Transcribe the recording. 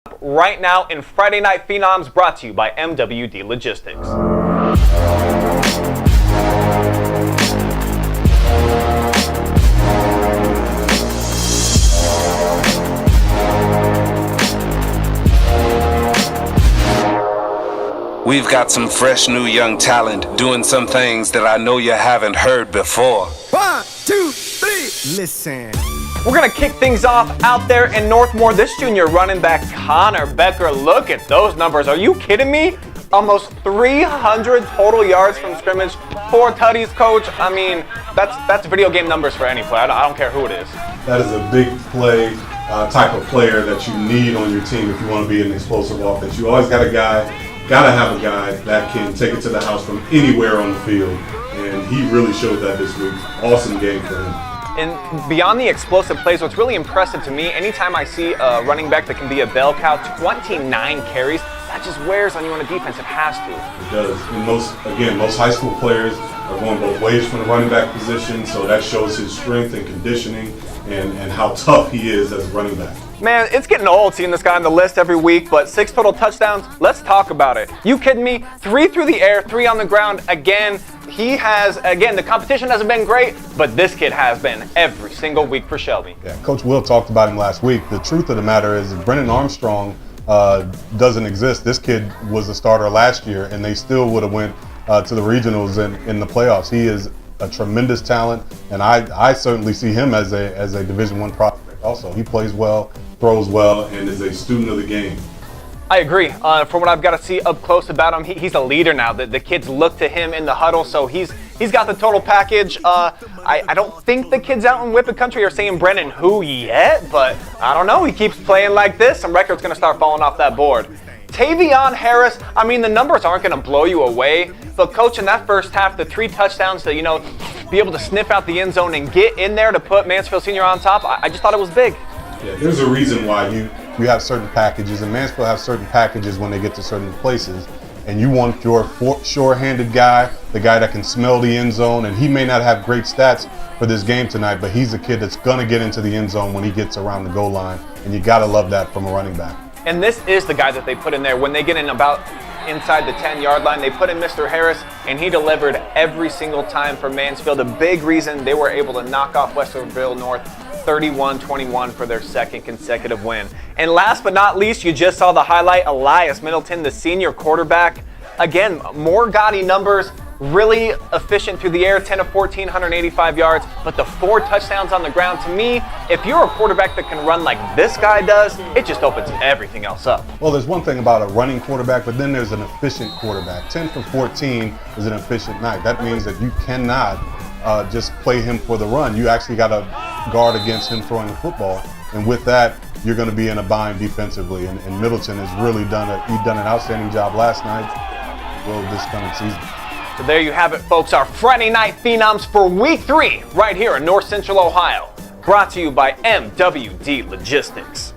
right now in Friday Night Phenoms, brought to you by MWD Logistics. We've got some fresh new young talent doing some things that I know you haven't heard before. 1, 2, 3, listen. We're going to kick things off out there in Northmor. This junior running back, Conor Becker, look at those numbers. Are you kidding me? Almost 300 total yards from scrimmage, 4 tutties, coach. I mean, that's video game numbers for any player. I don't care who it is. That is a big play type of player that you need on your team if you want to be an explosive offense. You always gotta have a guy that can take it to the house from anywhere on the field. And he really showed that this week. Awesome game for him. And beyond the explosive plays, what's really impressive to me, anytime I see a running back that can be a bell cow, 29 carries, that just wears on you on a defense. It has to. It does. And most high school players are going both ways from the running back position, so that shows his strength and conditioning and how tough he is as a running back. Man, it's getting old seeing this guy on the list every week, but 6 total touchdowns, let's talk about it. You kidding me? 3 through the air, 3 on the ground. Again, the competition hasn't been great, but this kid has been every single week for Shelby. Yeah, Coach Will talked about him last week. The truth of the matter is if Brennan Armstrong doesn't exist, this kid was a starter last year, and they still would have went to the regionals in the playoffs. He is a tremendous talent, and I certainly see him as a Division I prospect also. He plays well, throws well, and is a student of the game. I agree. From what I've got to see up close about him, he's a leader now. The kids look to him in the huddle, so he's got the total package. I don't think the kids out in Whippet Country are saying Brennan who yet, but I don't know. He keeps playing like this. Some records going to start falling off that board. Tavion Harris, I mean, the numbers aren't going to blow you away, but coach, in that first half, the 3 touchdowns to, be able to sniff out the end zone and get in there to put Mansfield Senior on top, I just thought it was big. Yeah, there's a reason why you have certain packages, and Mansfield have certain packages when they get to certain places, and you want your sure-handed guy, the guy that can smell the end zone, and he may not have great stats for this game tonight, but he's a kid that's going to get into the end zone when he gets around the goal line, and you got to love that from a running back. And this is the guy that they put in there. When they get in about inside the 10-yard line, they put in Mr. Harris, and he delivered every single time for Mansfield. A big reason they were able to knock off Westerville North 31-21 for their second consecutive win. And last but not least, you just saw the highlight, Elias Middleton, the senior quarterback. Again, more gaudy numbers, really efficient through the air, 10 of 14, 185 yards, but the 4 touchdowns on the ground. To me, if you're a quarterback that can run like this guy does, it just opens everything else up. Well, there's one thing about a running quarterback, but then there's an efficient quarterback. 10 for 14 is an efficient night. That means that you cannot just play him for the run. You actually got to guard against him throwing the football, and with that, you're going to be in a bind defensively. And Middleton has really done an outstanding job last night. Well, this coming season. So there you have it, folks. Our Friday Night Phenoms for Week 3 right here in North Central Ohio. Brought to you by MWD Logistics.